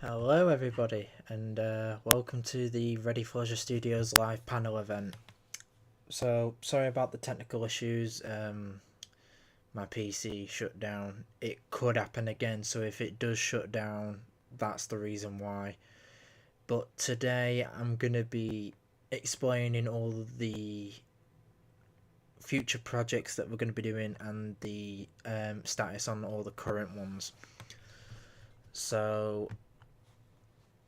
Hello everybody and welcome to the Reddy4Leisure Studios live panel event. So sorry about the technical issues, my PC shut down. It could happen again, so if it does shut down, that's the reason why. But today I'm going to be explaining all the future projects that we're going to be doing and the status on all the current ones. So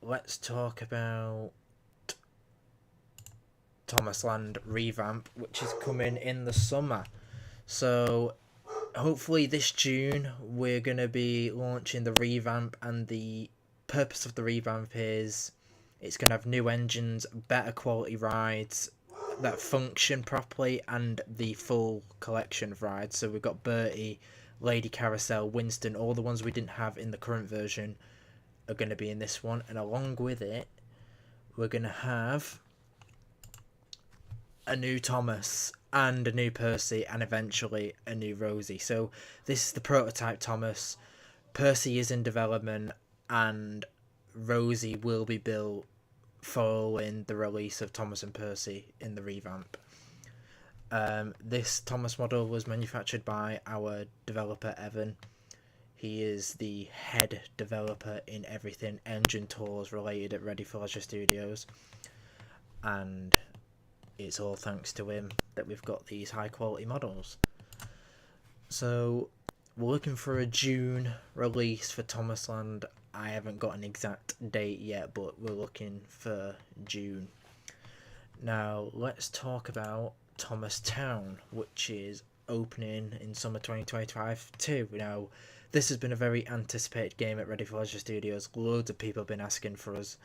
let's talk about Thomas Land revamp, which is coming in the summer. So hopefully this June we're gonna be launching the revamp, and the purpose of the revamp is it's gonna have new engines, better quality rides that function properly, and the full collection of rides. So we've got Bertie, Lady Carousel, Winston, all the ones we didn't have in the current version are going to be in this one, and along with it we're going to have a new Thomas and a new Percy and eventually a new Rosie. So this is the prototype Thomas. Percy is in development and Rosie will be built following the release of Thomas and Percy in the revamp. This Thomas model was manufactured by our developer Evan. He is the head developer in everything engine tours related at Reddy4Leisure Studios, and it's all thanks to him that we've got these high quality models. So we're looking for a June release for Thomas Land. I haven't got an exact date yet, but we're looking for June. Now let's talk about Thomas Town, which is opening in summer 2025 too. Now this has been a very anticipated game at Reddy4Leisure Studios. Loads of people have been asking for us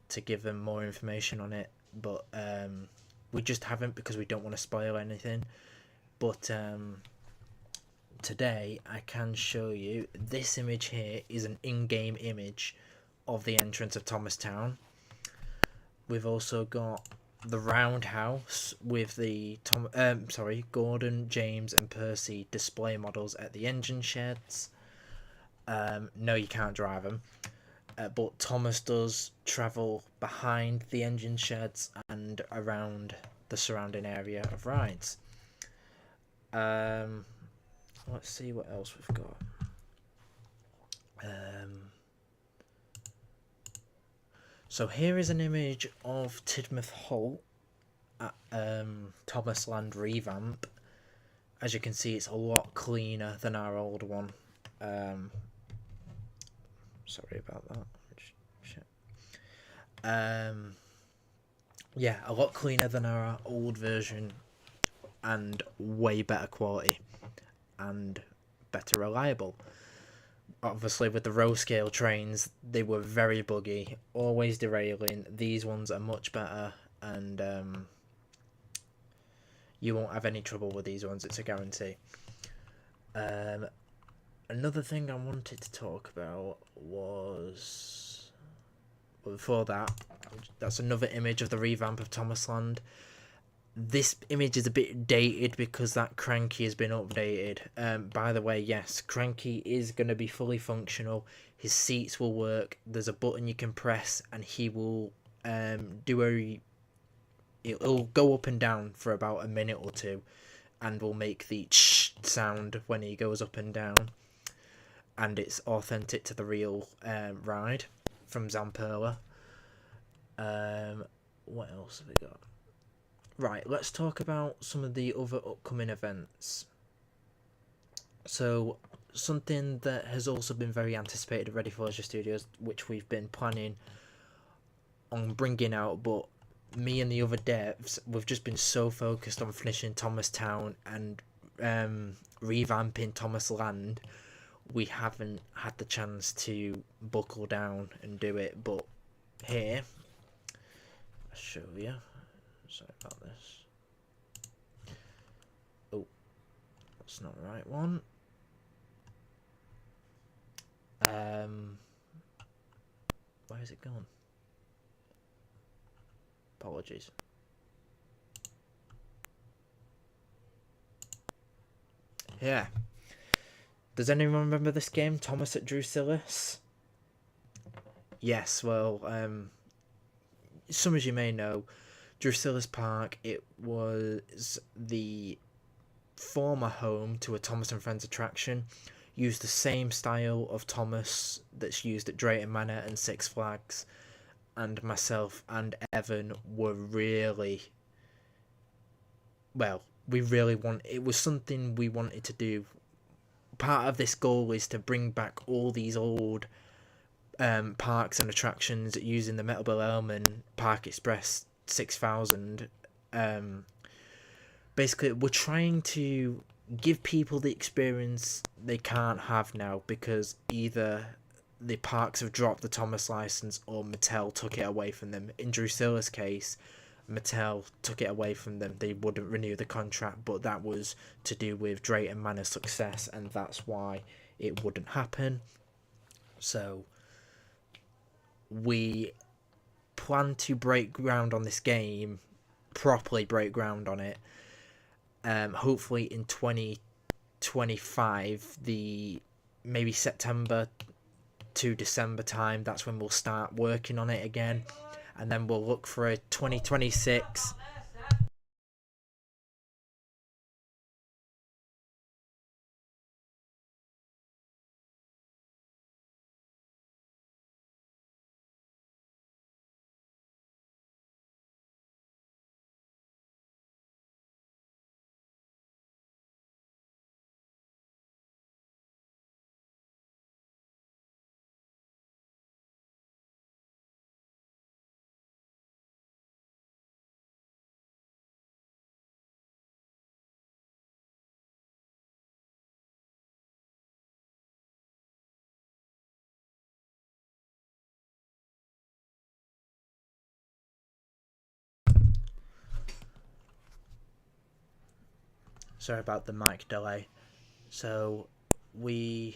to give them more information on it, but we just haven't because we don't want to spoil anything. But today I can show you this image here is an in-game image of the entrance of Thomas Town. We've also got the roundhouse with the Gordon, James and Percy display models at the engine sheds. No, you can't drive them, but Thomas does travel behind the engine sheds and around the surrounding area of rides. Let's see what else we've got. So here is an image of Tidmouth Holt at Thomas Land revamp. As you can see, it's a lot cleaner than our old one. Sorry about that. Shit. Yeah, a lot cleaner than our old version and way better quality and better reliable. Obviously with the row scale trains, they were very buggy, always derailing. These ones are much better, and you won't have any trouble with these ones, it's a guarantee. Another thing I wanted to talk about was, well, before that, that's another image of the revamp of Thomas Land. This image is a bit dated because that cranky has been updated. By the way, yes, cranky is going to be fully functional. His seats will work. There's a button you can press and he will it'll go up and down for about a minute or two and will make the sound when he goes up and down. And it's authentic to the real ride from Zamperla. What else have we got? Right, let's talk about some of the other upcoming events. So, something that has also been very anticipated at Reddy4Leisure Studios, which we've been planning on bringing out, but me and the other devs, we've just been so focused on finishing Thomas Town and revamping Thomas Land, we haven't had the chance to buckle down and do it. But here, I'll show you. Sorry about this. Oh, that's not the right one. Where is it gone? Apologies. Yeah. Does anyone remember this game, Thomas at Drusillus? Yes, well, some as you may know, Drusilla's Park, it was the former home to a Thomas and Friends attraction, used the same style of Thomas that's used at Drayton Manor and Six Flags, and myself and Evan were really, well, we really it was something we wanted to do. Part of this goal is to bring back all these old parks and attractions using the Metal Bill Elman Park Express 6000. Basically, we're trying to give people the experience they can't have now because either the parks have dropped the Thomas license or Mattel took it away from them. In Drusilla's case, Mattel took it away from them. They wouldn't renew the contract, but that was to do with Drayton Manor's success, and that's why it wouldn't happen. So we plan to break ground on this game, properly break ground on it, hopefully in 2025, the maybe September to December time. That's when we'll start working on it again, and then we'll look for a 2026. Sorry about the mic delay. So we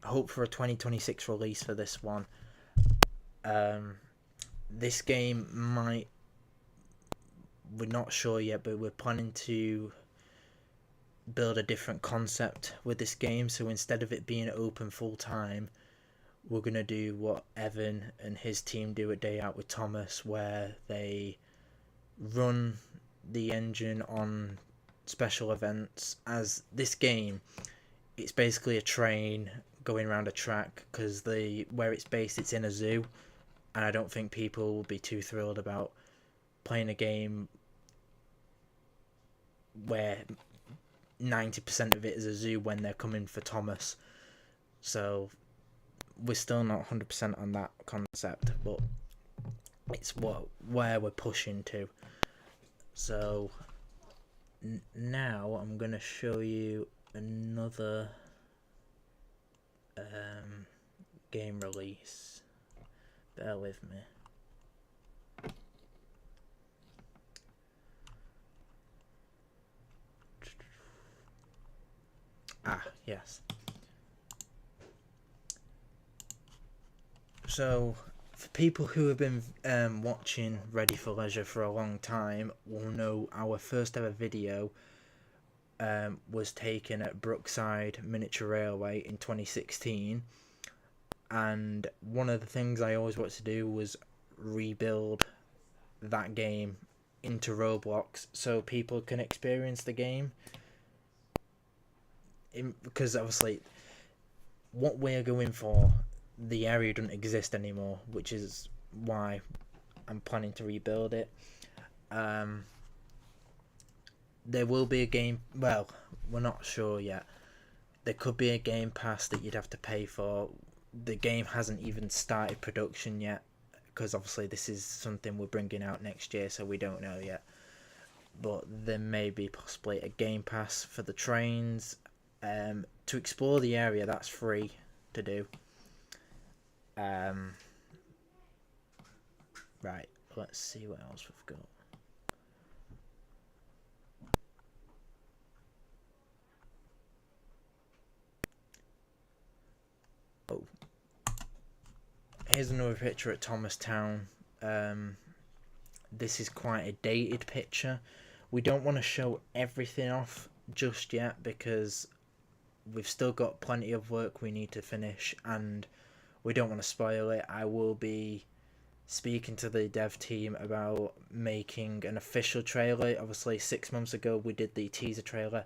hope for a 2026 release for this one. This game might, we're not sure yet, but we're planning to build a different concept with this game. So instead of it being open full time, we're going to do what Evan and his team do at Day Out with Thomas, where they run the engine on special events. As this game, it's basically a train going around a track, because where it's based, it's in a zoo, and I don't think people will be too thrilled about playing a game where 90% of it is a zoo when they're coming for Thomas. So we're still not 100% on that concept, but it's where we're pushing to. So now I'm going to show you another game release. Bear with me. Yes. So, for people who have been watching Reddy4Leisure for a long time, will know our first ever video was taken at Brookside Miniature Railway in 2016. And one of the things I always wanted to do was rebuild that game into Roblox so people can experience the game. Because obviously, what we're going for, the area doesn't exist anymore, which is why I'm planning to rebuild it. There will be a game, well, we're not sure yet. There could be a game pass that you'd have to pay for. The game hasn't even started production yet, because obviously this is something we're bringing out next year, so we don't know yet. But there may be possibly a game pass for the trains. To explore the area, that's free to do. Right, let's see what else we've got. Oh, here's another picture at Thomastown. This is quite a dated picture. We don't want to show everything off just yet because we've still got plenty of work we need to finish, and we don't want to spoil it. I will be speaking to the dev team about making an official trailer. Obviously, 6 months ago we did the teaser trailer.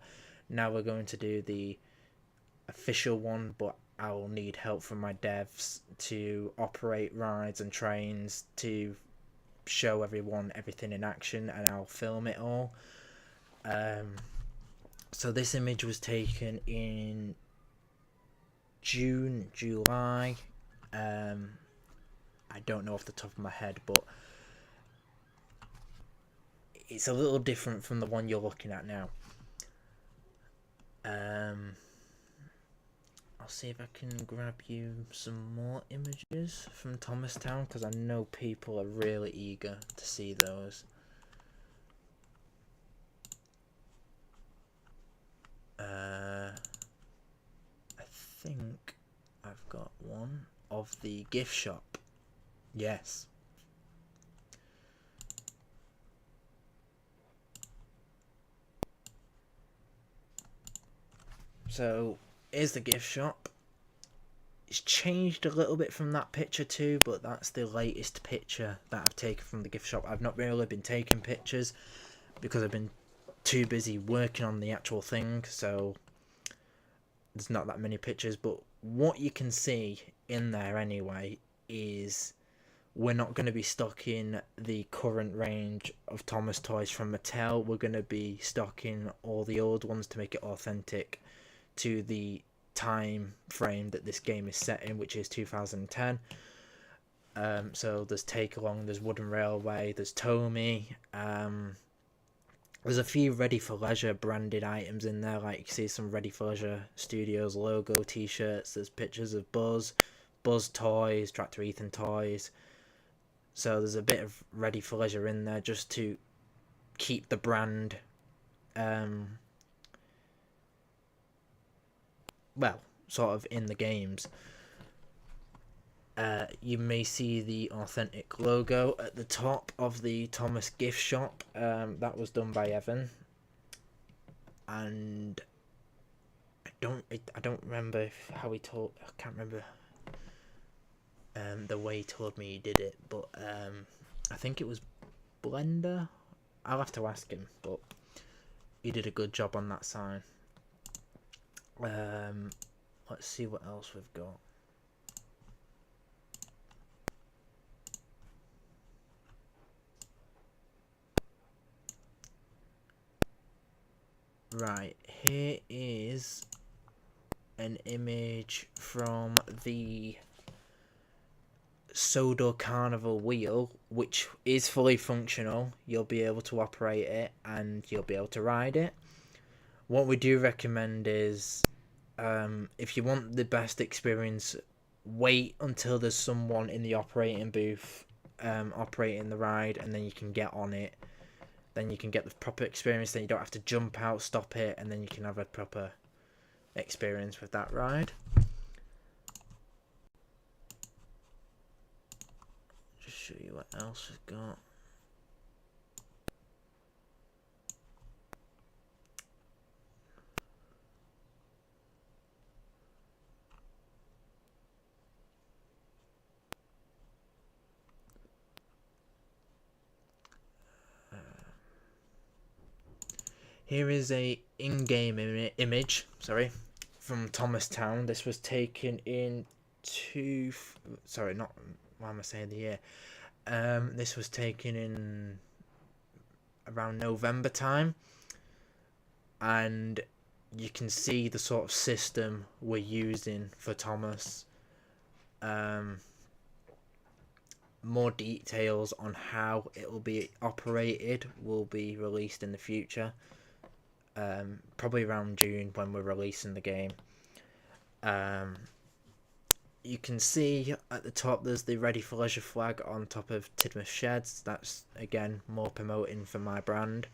Now we're going to do the official one, but I'll need help from my devs to operate rides and trains to show everyone everything in action, and I'll film it all. So this image was taken in June, July. I don't know off the top of my head, but it's a little different from the one you're looking at now. I'll see if I can grab you some more images from Thomastown, because I know people are really eager to see those. I think I've got one of the gift shop. Yes. So here's the gift shop. It's changed a little bit from that picture too, but that's the latest picture that I've taken from the gift shop. I've not really been taking pictures because I've been too busy working on the actual thing, so there's not that many pictures. But what you can see in there anyway is we're not going to be stocking the current range of Thomas toys from Mattel. We're going to be stocking all the old ones to make it authentic to the time frame that this game is set in, which is 2010. So there's Take Along, there's Wooden Railway, there's Tommy. There's a few Reddy4Leisure branded items in there, like you see some Reddy4Leisure Studios logo t-shirts. There's pictures of Buzz toys, Tractor Ethan toys. So there's a bit of Reddy4Leisure in there just to keep the brand well, sort of in the games. You may see the authentic logo at the top of the Thomas gift shop. That was done by Evan, and I don't remember how he told. I can't remember the way he told me he did it, but I think it was Blender. I'll have to ask him, but he did a good job on that sign. Let's see what else we've got. Right, here is an image from the Sodor Carnival wheel, which is fully functional. You'll be able to operate it and you'll be able to ride it. What we do recommend is, if you want the best experience, wait until there's someone in the operating booth operating the ride, and then you can get on it. Then you can get the proper experience. Then you don't have to jump out, stop it, and then you can have a proper experience with that ride. Just show you what else we've got. Here is a in-game image, from Thomastown. This was taken in why am I saying the year? This was taken in around November time, and you can see the sort of system we're using for Thomas. More details on how it will be operated will be released in the future. Probably around June when we're releasing the game. You can see at the top there's the Reddy4Leisure flag on top of Tidmouth Sheds. That's again more promoting for my brand.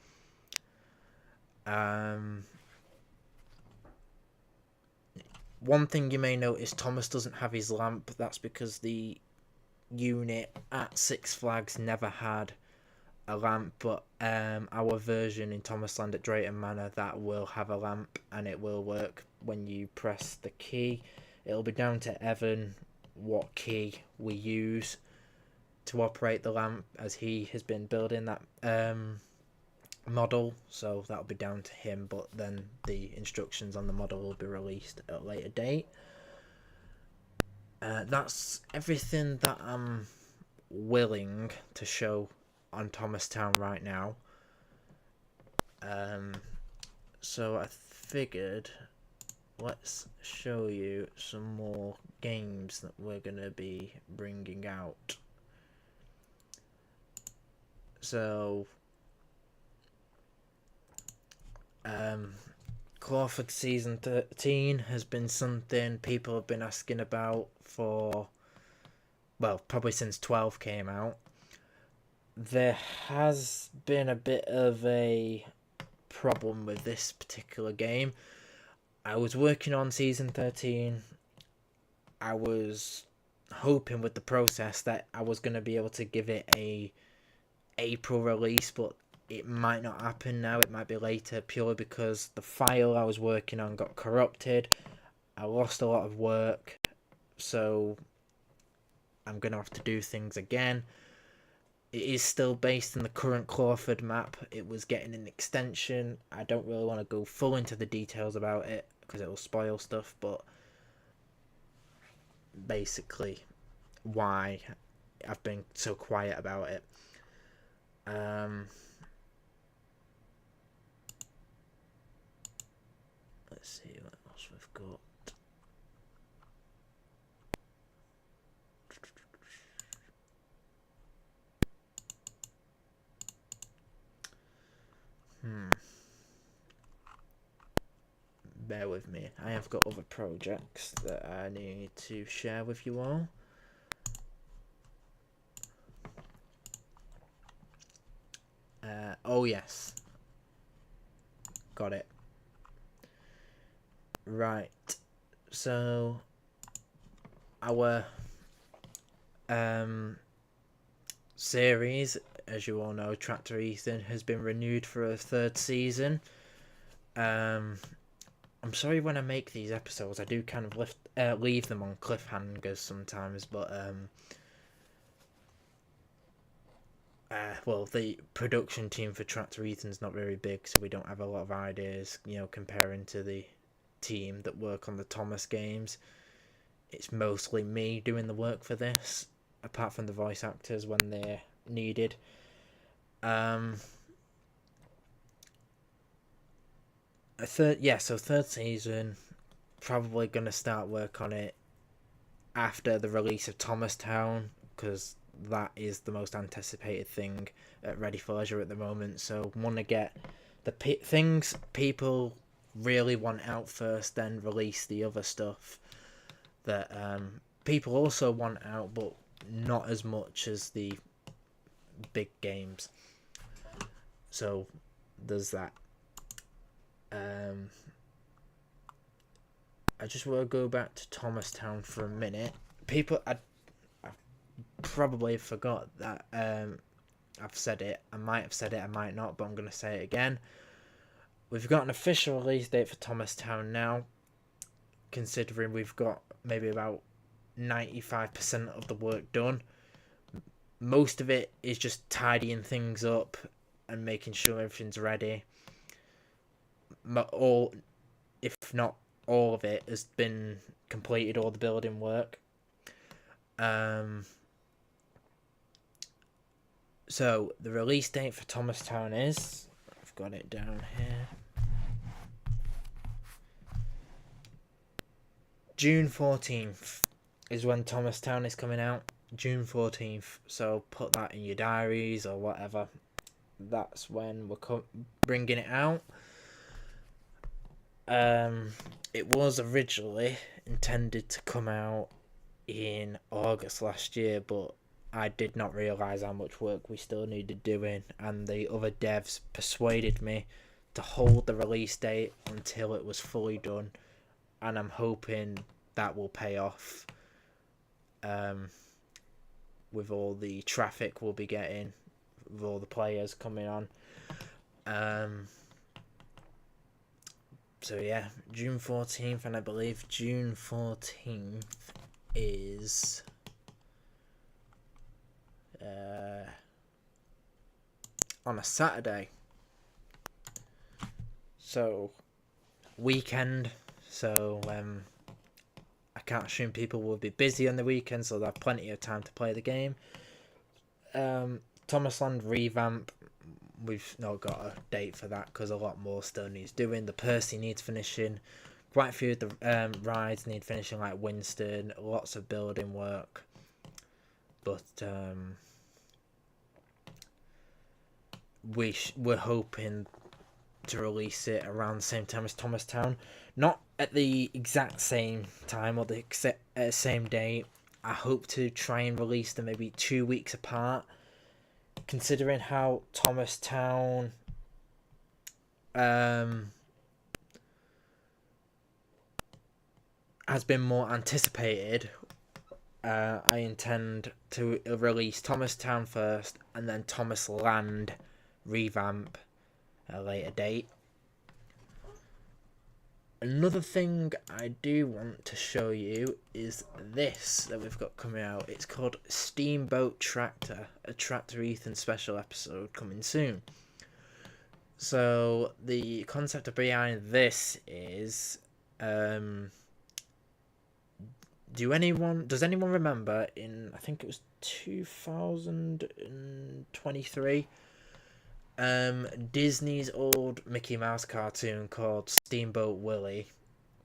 One thing you may notice, Thomas doesn't have his lamp. That's because the unit at Six Flags never had a lamp, but our version in Thomasland at Drayton Manor, that will have a lamp, and it will work when you press the key. It'll be down to Evan what key we use to operate the lamp, as he has been building that model, so that'll be down to him, but then the instructions on the model will be released at a later date. That's everything that I'm willing to show on Thomastown right now. So I figured let's show you some more games that we're going to be bringing out. So Clawford Season 13 has been something people have been asking about for, well, probably since 12 came out. There has been a bit of a problem with this particular game. I was working on Season 13. I was hoping with the process that I was going to be able to give it a April release, but it might not happen now. It might be later, purely because the file I was working on got corrupted. I lost a lot of work, so I'm going to have to do things again. It is still based in the current Clawford map. It was getting an extension. I don't really want to go full into the details about it because it will spoil stuff, but basically why I've been so quiet about it. Let's see what else we've got. Bear with me. I have got other projects that I need to share with you all. Oh yes. Got it. Right. So our series, as you all know, Tractor Ethan, has been renewed for a third season. I'm sorry when I make these episodes, I do kind of leave them on cliffhangers sometimes, but well, the production team for Tractor Ethan's not very big, so we don't have a lot of ideas, you know, comparing to the team that work on the Thomas games. It's mostly me doing the work for this, apart from the voice actors when they're needed. Third season, probably going to start work on it after the release of Thomastown, because that is the most anticipated thing at Reddy4Leisure at the moment. So want to get the things people really want out first, then release the other stuff that people also want out, but not as much as the big games. So there's that. I just want to go back to Thomastown for a minute. I probably forgot that I've said it. I might have said it, I might not, but I'm going to say it again. We've got an official release date for Thomastown now, considering we've got maybe about 95% of the work done. Most of it is just tidying things up and making sure everything's ready. All, if not all of it, has been completed, all the building work. So the release date for Thomastown is, I've got it down here, June 14th is when Thomastown is coming out. June 14th. So put that in your diaries or whatever. That's when we're bringing it out. It was originally intended to come out in August last year, but I did not realise how much work we still needed doing, and the other devs persuaded me to hold the release date until it was fully done, and I'm hoping that will pay off with all the traffic we'll be getting, with all the players coming on. So yeah, June 14th, and I believe June 14th is on a Saturday. So, weekend. So, I can't assume people will be busy on the weekend, so they'll have plenty of time to play the game. Thomasland revamp. We've not got a date for that because a lot more still needs doing. The Percy needs finishing. Quite a few of the rides need finishing, like Winston. Lots of building work. But we're hoping to release it around the same time as Thomastown. Not at the exact same time or the same day. I hope to try and release them maybe 2 weeks apart. Considering how Thomastown has been more anticipated, I intend to release Thomastown first and then Thomasland revamp at a later date. Another thing I do want to show you is this that we've got coming out. It's called Steamboat Tractor, a Tractor Ethan special episode coming soon. So the concept behind this is, does anyone remember in, I think it was 2023, Disney's old Mickey Mouse cartoon called Steamboat Willie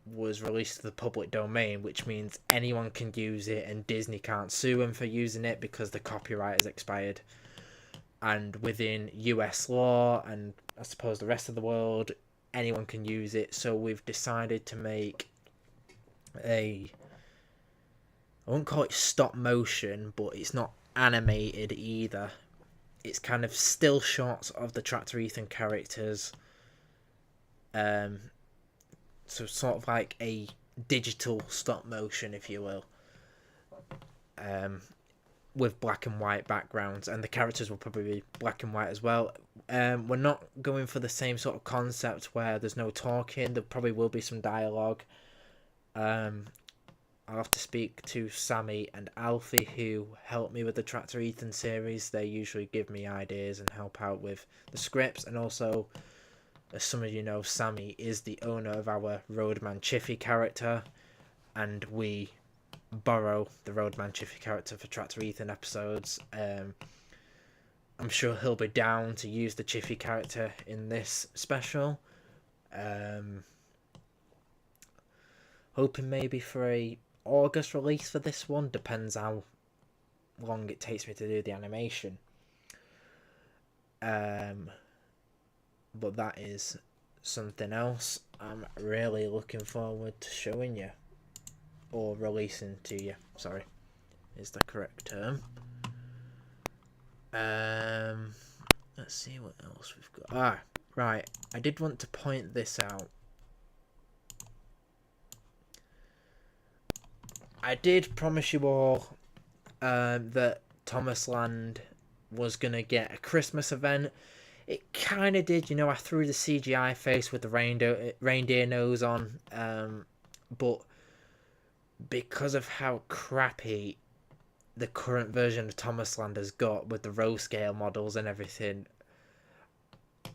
was released to the public domain, which means anyone can use it and Disney can't sue them for using it because the copyright has expired. And within US law and I suppose the rest of the world, anyone can use it. So we've decided to make I won't call it stop motion, but it's not animated either. It's kind of still shots of the Tractor Ethan characters. So sort of like a digital stop motion, if you will. With black and white backgrounds, and the characters will probably be black and white as well. We're not going for the same sort of concept where there's no talking. There probably will be some dialogue. I'll have to speak to Sammy and Alfie, who help me with the Tractor Ethan series. They usually give me ideas and help out with the scripts. And also, as some of you know, Sammy is the owner of our Roadman Chiffy character. And we borrow the Roadman Chiffy character for Tractor Ethan episodes. I'm sure he'll be down to use the Chiffy character in this special. Hoping maybe for a August release for this one. Depends how long it takes me to do the animation. But that is something else I'm really looking forward to showing you. Or releasing to you. Sorry. Is the correct term. Let's see what else we've got. Right. I did want to point this out. I did promise you all that Thomasland was going to get a Christmas event. It kind of did, I threw the CGI face with the reindeer nose on, but because of how crappy the current version of Thomasland has got with the row scale models and everything,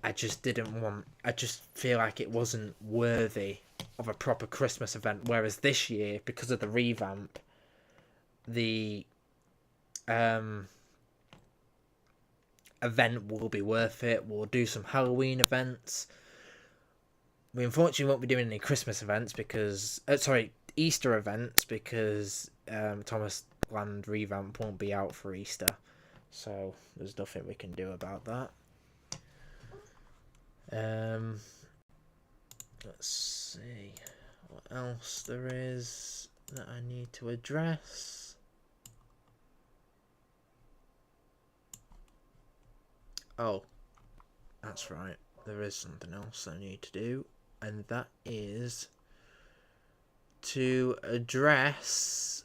I just feel like it wasn't worthy of a proper Christmas event. Whereas this year, because of the revamp, the event will be worth it. We'll do some Halloween events. We unfortunately won't be doing any Christmas events because Easter events, because Thomasland revamp won't be out for Easter, so there's nothing we can do about that. Let's see what else there is that I need to address. Oh, that's right, there is something else I need to do, and that is to address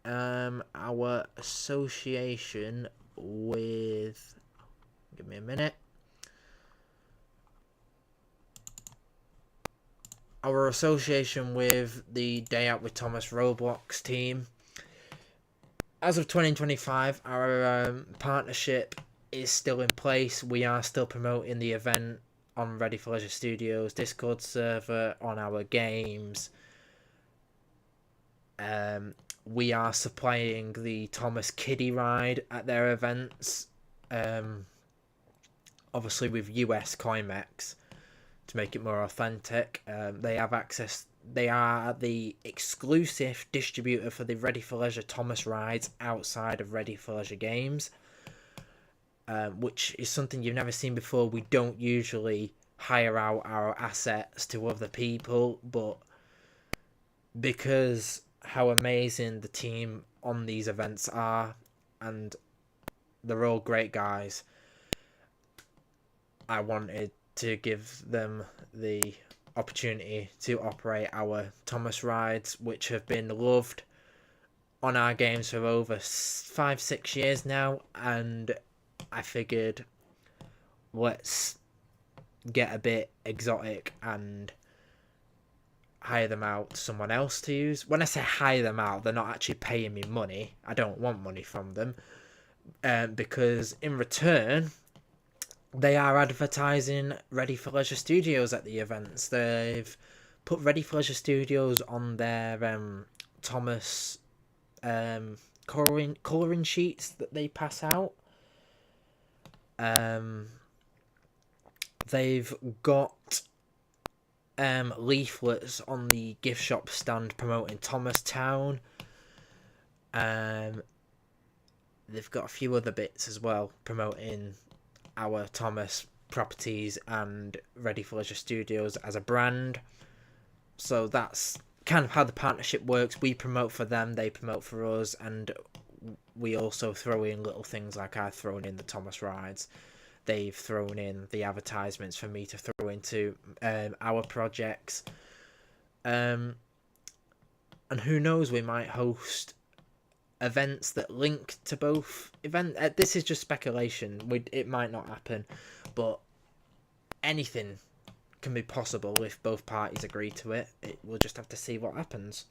our association with, give me a minute, our association with the Day Out with Thomas Roblox team. as of 2025, our partnership is still in place. We are still promoting the event on Reddy4Leisure Studios Discord server, on our games. We are supplying the Thomas Kiddie ride at their events. Obviously with US Coimex to make it more authentic. They have access. They are the exclusive distributor for the Reddy4Leisure Thomas rides outside of Reddy4Leisure games, which is something you've never seen before. We don't usually hire out our assets to other people, but because how amazing the team on these events are, and they're all great guys, I wanted to give them the opportunity to operate our Thomas rides, which have been loved on our games for over 5-6 years now, and I figured let's get a bit exotic and hire them out to someone else to use. When I say hire them out, they're not actually paying me money. I don't want money from them, because in return they are advertising Reddy4Leisure Studios at the events. They've put Reddy4Leisure Studios on their Thomas colouring sheets that they pass out. They've got leaflets on the gift shop stand promoting Thomastown. They've got a few other bits as well promoting our Thomas properties and Reddy4Leisure Studios as a brand. So that's kind of how the partnership works. We promote for them, they promote for us, and we also throw in little things like I've thrown in the Thomas rides. They've thrown in the advertisements for me to throw into our projects. And who knows, we might host events that link to both events. This is just speculation. It might not happen, but anything can be possible if both parties agree to it. We'll just have to see what happens.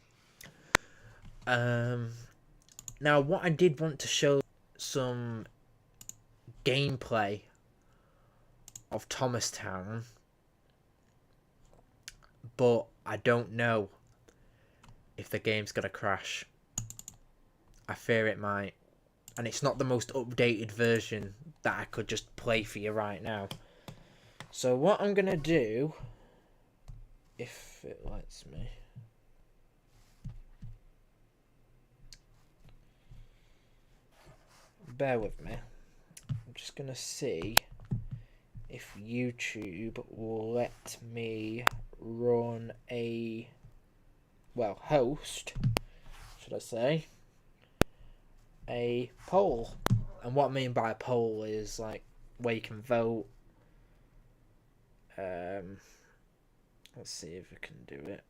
Now, what I did want to show some gameplay of Thomastown, but I don't know if the game's gonna crash. I fear it might, and it's not the most updated version that I could just play for you right now. So what I'm gonna do, if it lets me, bear with me, I'm just gonna see if YouTube will let me run a, well, host, should I say, a poll. And what I mean by a poll is like where you can vote. Let's see if we can do it.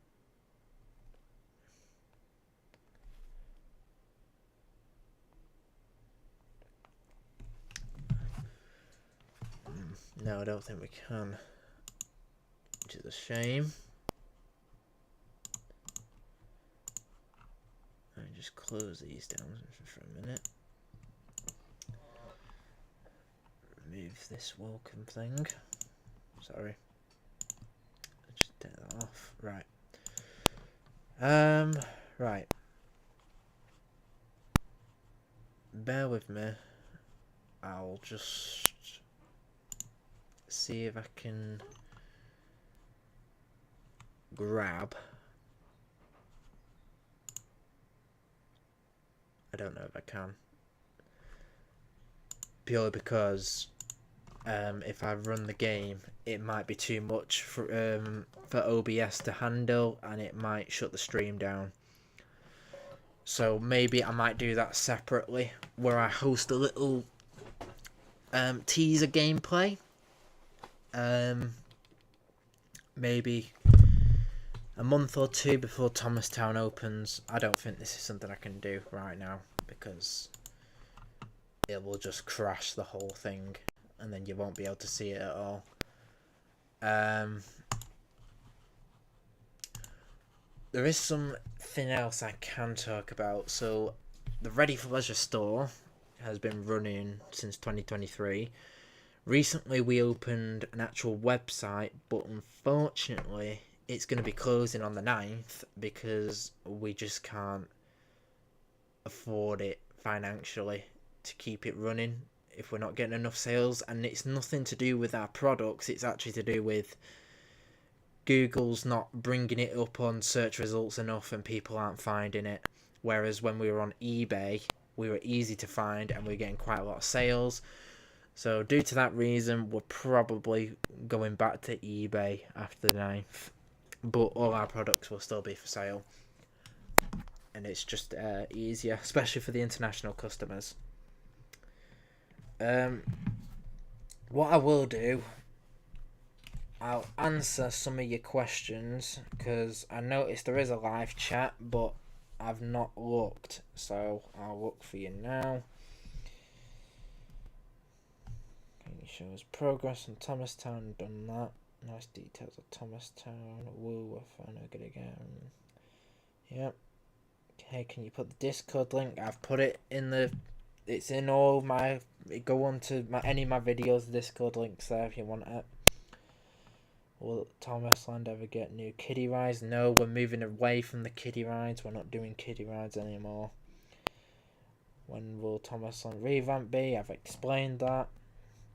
No, I don't think we can, which is a shame. Let me just close these down for a minute. Remove this welcome thing. Sorry. Just take that off. Right. Right. Bear with me. I'll just see if I can grab. I don't know if I can. Purely because if I run the game, it might be too much for OBS to handle, and it might shut the stream down. So maybe I might do that separately, where I host a little teaser gameplay. Maybe a month or two before Thomastown opens. I don't think this is something I can do right now, because it will just crash the whole thing, and then you won't be able to see it at all. There is something else I can talk about. So the Reddy4Leisure store has been running since 2023. Recently we opened an actual website, but unfortunately it's going to be closing on the 9th because we just can't afford it financially to keep it running if we're not getting enough sales. And it's nothing to do with our products, it's actually to do with Google's not bringing it up on search results enough and people aren't finding it. Whereas when we were on eBay, we were easy to find and we were getting quite a lot of sales. So due to that reason, we're probably going back to eBay after the 9th. But all our products will still be for sale. And it's just easier, especially for the international customers. What I will do, I'll answer some of your questions, because I noticed there is a live chat, but I've not looked. So I'll look for you now. Shows progress on Thomastown, done that. Nice details of Thomastown. Woo, I found it again. Yep. Okay, can you put the Discord link? I've put it in the. It's in all my. Go on to any of my videos. The Discord link's there if you want it. Will Thomasland ever get new kiddie rides? No, we're moving away from the kiddie rides. We're not doing kiddie rides anymore. When will Thomasland revamp be? I've explained that.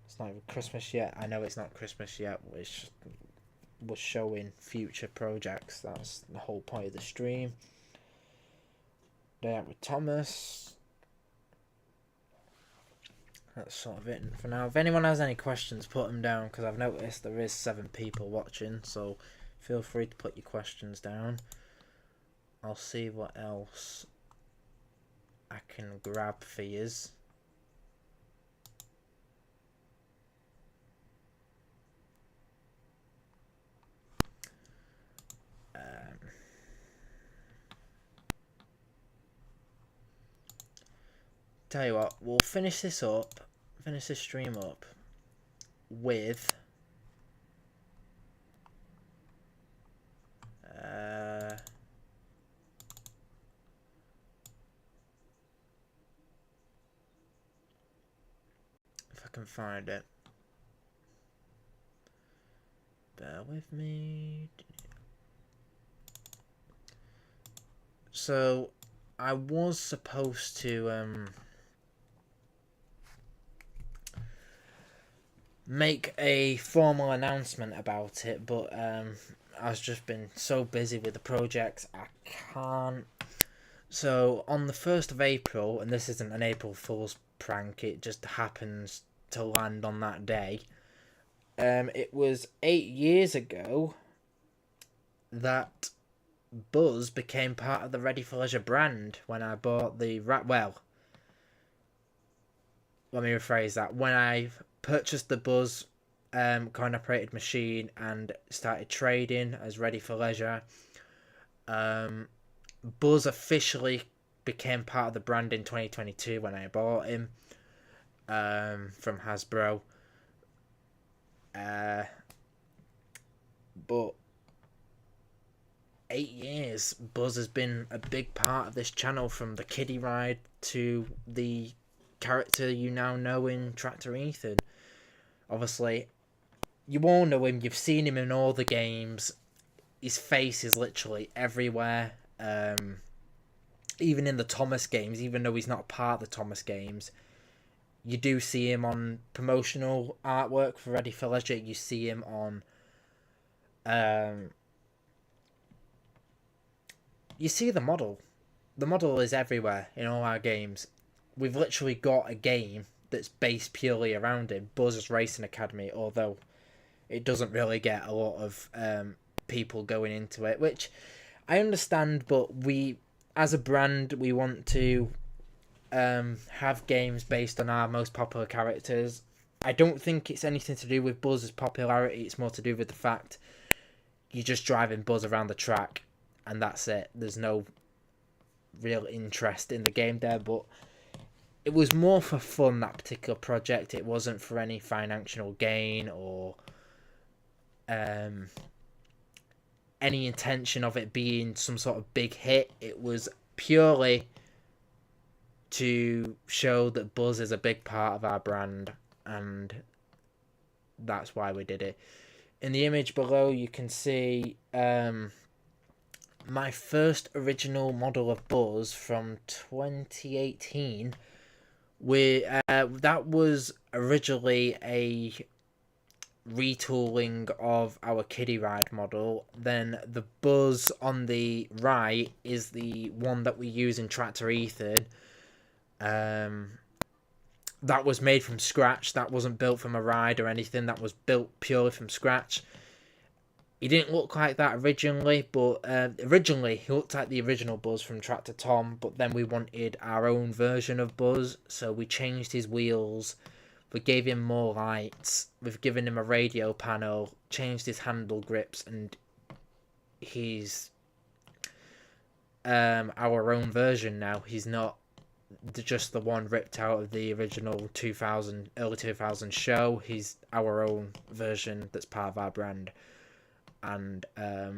It's not even Christmas yet. I know it's not Christmas yet. We're showing future projects. That's the whole point of the stream. Day out with Thomas. That's sort of it for now. If anyone has any questions, put them down, because I've noticed there is 7 people watching. So feel free to put your questions down. I'll see what else I can grab for yous. Tell you what, we'll finish this stream up with if I can find it. Bear with me. So I was supposed to make a formal announcement about it, but I've just been so busy with the projects I can't. So on the 1st of April, and this isn't an April Fool's prank, it just happens to land on that day. It was 8 years ago that Buzz became part of the Reddy4Leisure brand when I bought the well, let me rephrase that. When I purchased the Buzz coin operated machine and started trading as Reddy4Leisure, Buzz officially became part of the brand in 2022 when I bought him from Hasbro. But 8 years, Buzz has been a big part of this channel, from the kiddie ride to the character you now know in Tractor Ethan. Obviously, you all know him, you've seen him in all the games. His face is literally everywhere. Even in the Thomas games, even though he's not part of the Thomas games, you do see him on promotional artwork for Reddy4Leisure. You see him on you see the model. The model is everywhere in all our games. We've literally got a game that's based purely around him, Buzz's Racing Academy, although it doesn't really get a lot of people going into it, which I understand, but we, as a brand, we want to have games based on our most popular characters. I don't think it's anything to do with Buzz's popularity, it's more to do with the fact you're just driving Buzz around the track, and that's it. There's no real interest in the game there, but it was more for fun, that particular project. It wasn't for any financial gain or any intention of it being some sort of big hit. It was purely to show that Buzz is a big part of our brand, and that's why we did it. In the image below, you can see my first original model of Buzz from 2018. That was originally a retooling of our kiddie ride model. Then the Buzz on the right is the one that we use in Tractor Ethan. That was made from scratch. That wasn't built from a ride or anything. That was built purely from scratch. He didn't look like that originally, but originally he looked like the original Buzz from Tractor Tom, but then we wanted our own version of Buzz, so we changed his wheels, we gave him more lights, we've given him a radio panel, changed his handle grips, and he's our own version now. He's not just the one ripped out of the original early 2000 show. He's our own version that's part of our brand. And I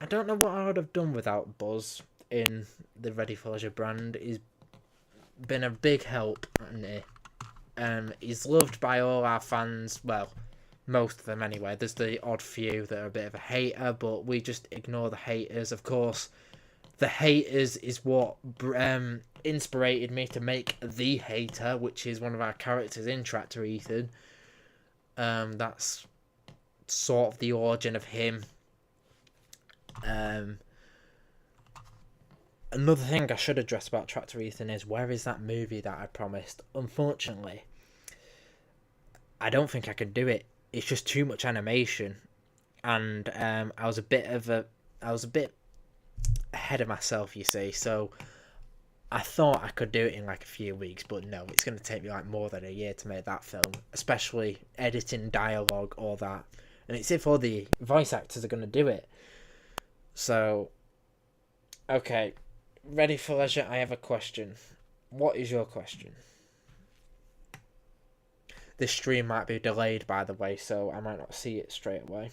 don't know what I would have done without Buzz in the Reddy4Leisure brand. He's been a big help, hasn't he? He's loved by all our fans. Well, most of them anyway. There's the odd few that are a bit of a hater, but we just ignore the haters. Of course, the haters is what inspired me to make The Hater, which is one of our characters in Tractor Ethan. That's sort of the origin of him. Another thing I should address about Tractor Ethan is, where is that movie that I promised? Unfortunately, I don't think I can do it. It's just too much animation, and I was a bit ahead of myself, you see. So I thought I could do it in like a few weeks, but no, it's going to take me like more than a year to make that film, especially editing, dialogue, all that. And it's if all the voice actors are going to do it. So, okay, Reddy4Leisure, I have a question. What is your question? This stream might be delayed, by the way, so I might not see it straight away.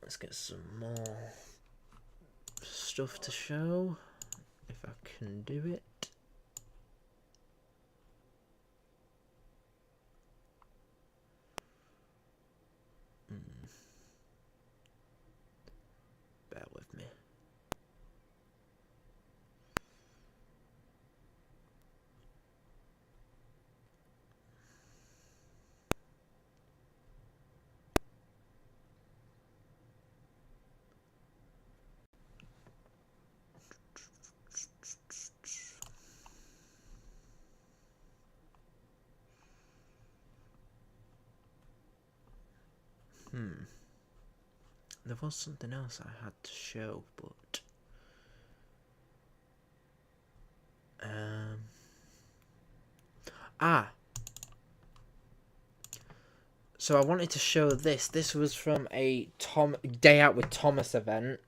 Let's get some more stuff to show, if I can do it. Bear with me. There was something else I had to show, but so I wanted to show this. This was from a Day Out with Thomas event.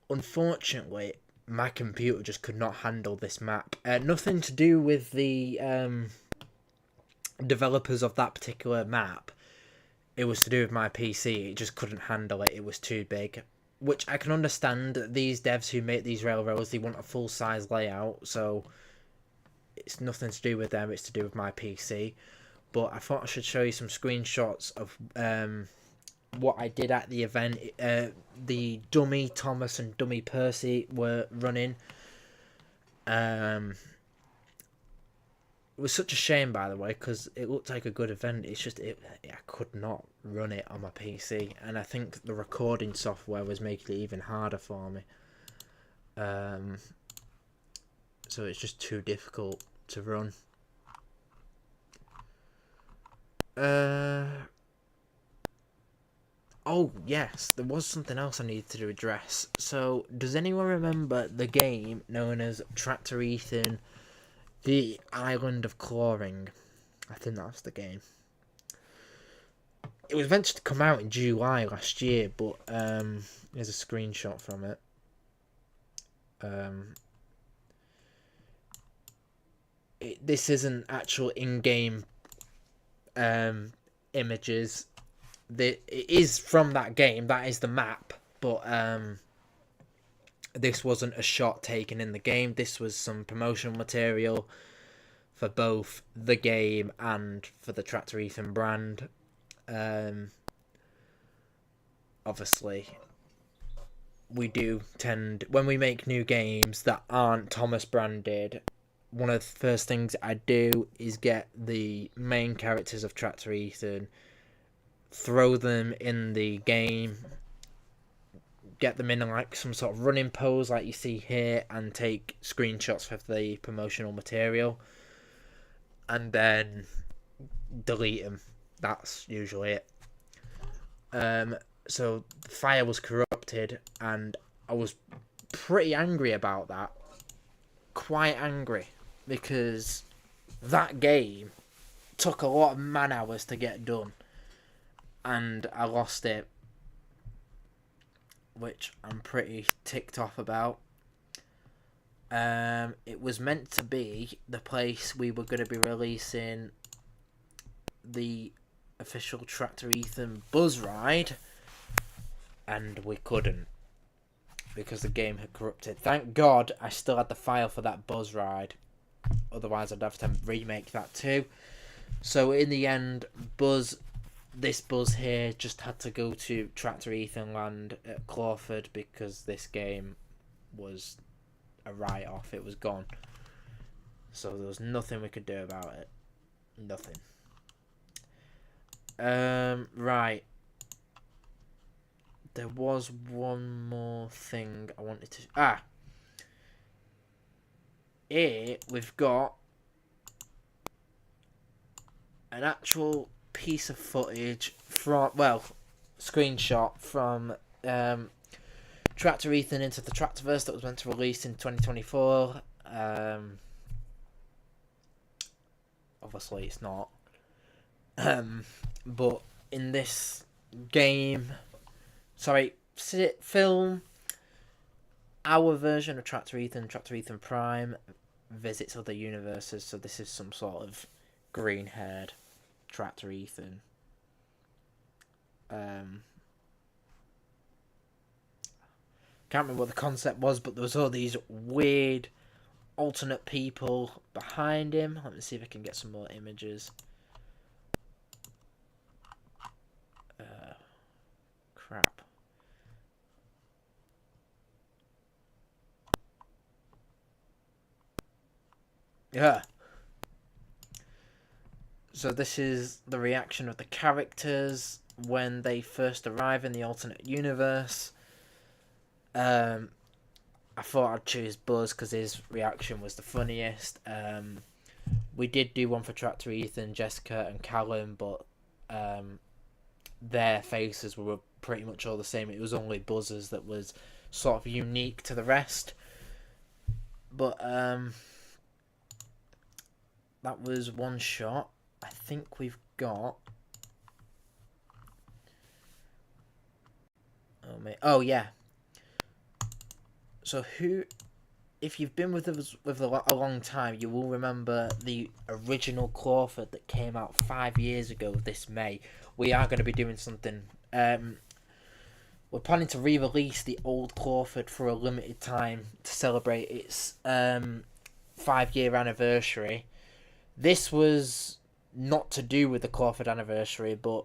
Unfortunately, my computer just could not handle this map. Nothing to do with the developers of that particular map. It was to do with my PC. It just couldn't handle it. It was too big. Which I can understand. These devs who make these railroads, they want a full-size layout. So it's nothing to do with them. It's to do with my PC. But I thought I should show you some screenshots of what I did at the event. The dummy Thomas and dummy Percy were running. It was such a shame, by the way, because it looked like a good event. It's just, I could not run it on my PC, and I think the recording software was making it even harder for me. So it's just too difficult to run. Oh, yes, there was something else I needed to address. So, does anyone remember the game known as Tractor Ethan, The Island of Clawring? I think that's the game. It was meant to come out in July last year, but here's a screenshot from it. This isn't actual in-game images. It is from that game. That is the map But this wasn't a shot taken in the game. This was some promotional material for both the game and for the Tractor Ethan brand. Obviously, we do tend, when we make new games that aren't Thomas branded, one of the first things I do is get the main characters of Tractor Ethan, throw them in the game, get them in like some sort of running pose like you see here, and take screenshots of the promotional material, and then delete them. That's usually it. So the file was corrupted, and I was pretty angry about that. Quite angry, because that game took a lot of man hours to get done, and I lost it, which I'm pretty ticked off about. It was meant to be the place we were going to be releasing the official Tractor Ethan buzz ride, and we couldn't because the game had corrupted. Thank God I still had the file for that buzz ride, otherwise I'd have to remake that too. So in the end, this buzz here just had to go to Tractor Ethan Land at Clawford, because this game was a write-off. It was gone, so there was nothing we could do about it. Nothing. Right. There was one more thing I wanted to... Here we've got an actual piece of footage from... Well, screenshot from Tractor Ethan Into the Tractorverse that was meant to release in 2024. Obviously it's not. But in this game... film, our version of Tractor Ethan Prime, visits other universes. So this is some sort of green-haired Tractor Ethan. Can't remember what the concept was, but there was all these weird alternate people behind him. Let me see if I can get some more images. Crap. Yeah. So this is the reaction of the characters when they first arrive in the alternate universe. I thought I'd choose Buzz because his reaction was the funniest. We did do one for Tractor Ethan, Jessica and Callum, but their faces were pretty much all the same. It was only Buzz's that was sort of unique to the rest. But that was one shot. I think we've got... Oh yeah. So if you've been with us with a long time, you will remember the original Clawford that came out 5 years ago this May. We are going to be doing something. We're planning to re-release the old Clawford for a limited time to celebrate its 5-year anniversary. This was not to do with the Clawford anniversary, but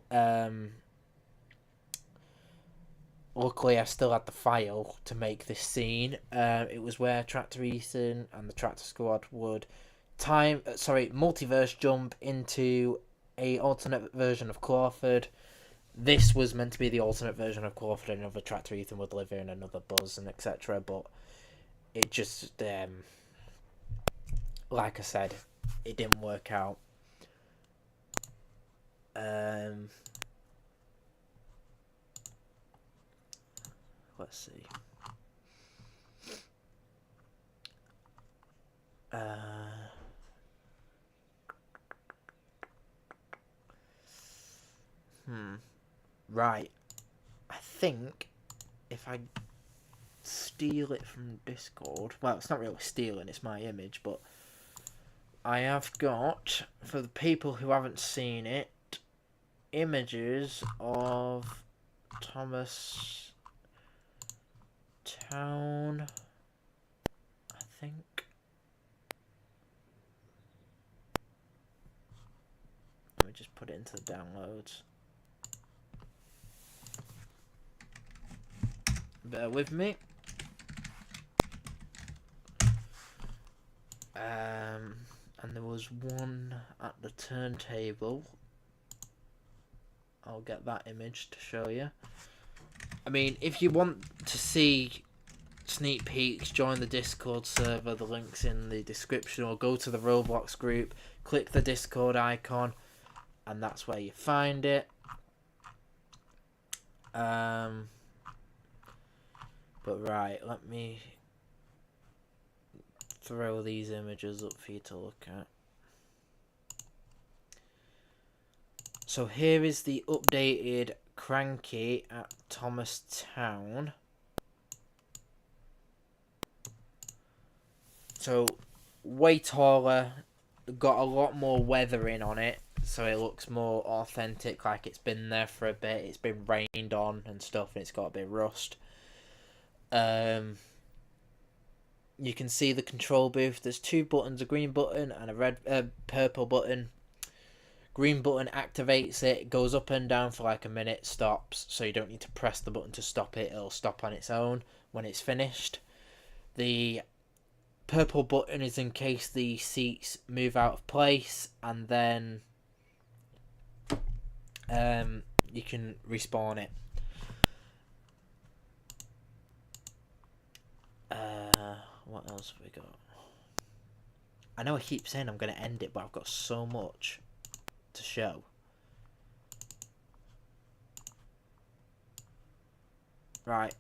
luckily I still had the file to make this scene. It was where Tractor Ethan and the Tractor Squad would multiverse jump into a alternate version of Clawford. This was meant to be the alternate version of Clawford, and another Tractor Ethan would live in, another Buzz, and etc. But it just, like I said, it didn't work out. Let's see. Right. I think if I steal it from Discord... Well, it's not really stealing, it's my image, but I have got, for the people who haven't seen it, images of Thomas Town, I think. Let me just put it into the downloads. Bear with me. And there was one at the turntable. I'll get that image to show you. I mean, if you want to see sneak peeks, join the Discord server. The link's in the description, or go to the Roblox group, click the Discord icon, and that's where you find it. But right, let me throw these images up for you to look at. So here is the updated Cranky at Thomastown. So way taller, got a lot more weathering on it, so it looks more authentic, like it's been there for a bit. It's been rained on and stuff, and it's got a bit of rust. You can see the control booth. There's two buttons, a green button and a purple button. Green button activates it, goes up and down for like a minute, stops, so you don't need to press the button to stop it. It'll stop on its own when it's finished. The purple button is in case the seats move out of place, and then you can respawn it. What else have we got? I know I keep saying I'm going to end it, but I've got so much to show. Right.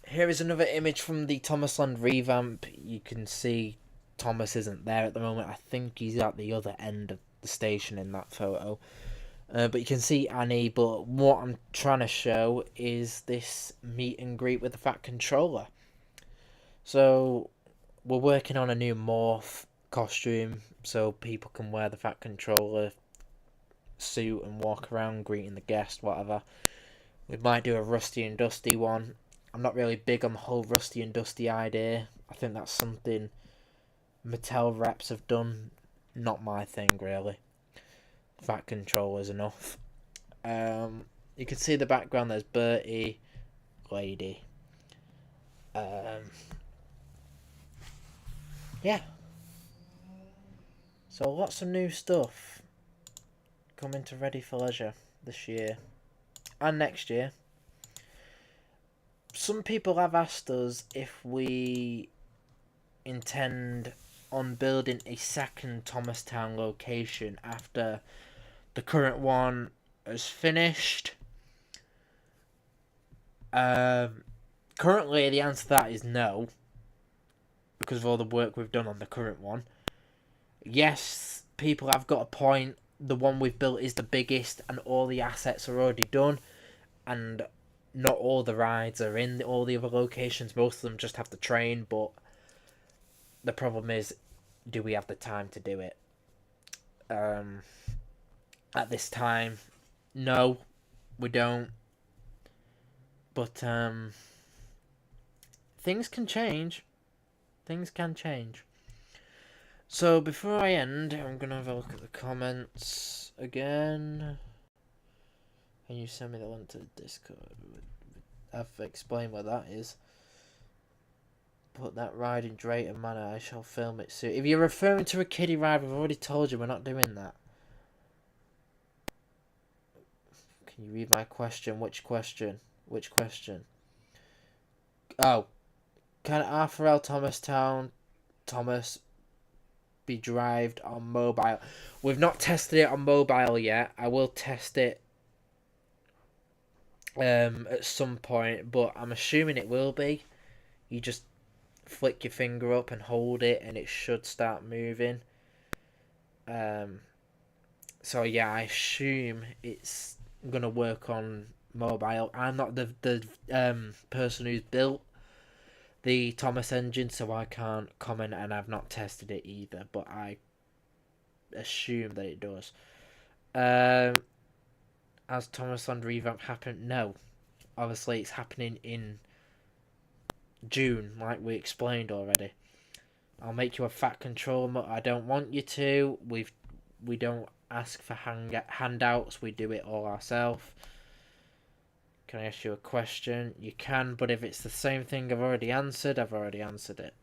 Here is another image from the Thomasland revamp. You can see Thomas isn't there at the moment. I think he's at the other end of the station in that photo. But you can see Annie. But what I'm trying to show is this meet and greet with the Fat Controller. So we're working on a new morph costume so people can wear the Fat Controller suit and walk around greeting the guest, whatever. We might do a Rusty and Dusty one. I'm not really big on the whole Rusty and Dusty idea. I think that's something Mattel reps have done. Not my thing, really. Fat Controller's enough. You can see the background. There's Bertie, Lady. Yeah. So lots of new stuff coming to Reddy4Leisure this year and next year. Some people have asked us if we intend on building a second Thomastown location after the current one is finished. Currently, the answer to that is no, because of all the work we've done on the current one. Yes, people have got a point. The one we've built is the biggest, and all the assets are already done, and not all the rides are in all the other locations. Most of them just have to train, but the problem is, do we have the time to do it? At this time, no, we don't. But things can change. Things can change. So before I end, I'm going to have a look at the comments again. Can you send me the link to the Discord? I've explained what that is. Put that ride in Drayton Manor. I shall film it soon. If you're referring to a kiddie ride, we've already told you we're not doing that. Can you read my question? Which question? Which question? Oh. Can Arthur L. Thomastown Thomas be derived on mobile? We've not tested it on mobile yet. I will test it at some point, but I'm assuming it will be. You just flick your finger up and hold it and it should start moving. So yeah, I assume it's gonna work on mobile. I'm not the person who's built the Thomas engine, so I can't comment, and I've not tested it either, but I assume that it does. Has Thomasland revamp happened? No. Obviously, it's happening in June, like we explained already. I'll make you a fat control. I don't want you to. We don't ask for handouts. We do it all ourselves. Can I ask you a question? You can, but if it's the same thing I've already answered it.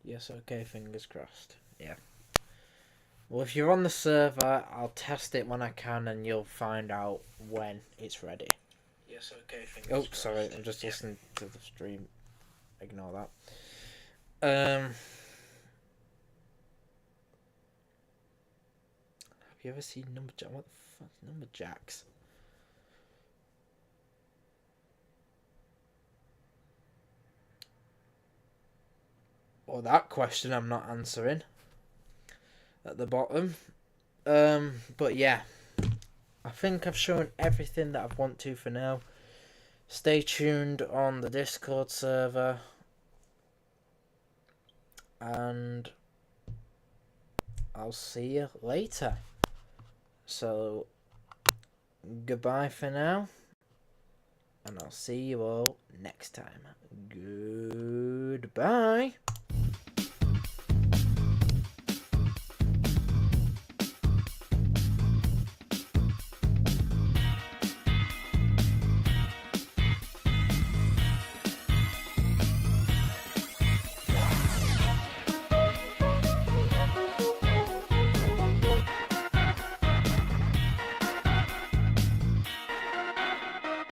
Yes, okay, fingers crossed. Yeah. Well, if you're on the server, I'll test it when I can and you'll find out when it's ready. Yes, okay, fingers Oh, crossed. sorry, I'm just listening to the stream. Ignore that. Have you ever seen Numberjack? What the fuck is Numberjacks? Well, that question I'm not answering at the bottom. But yeah, I think I've shown everything that I want to for now. Stay tuned on the Discord server, and I'll see you later. So, goodbye for now, and I'll see you all next time. Goodbye.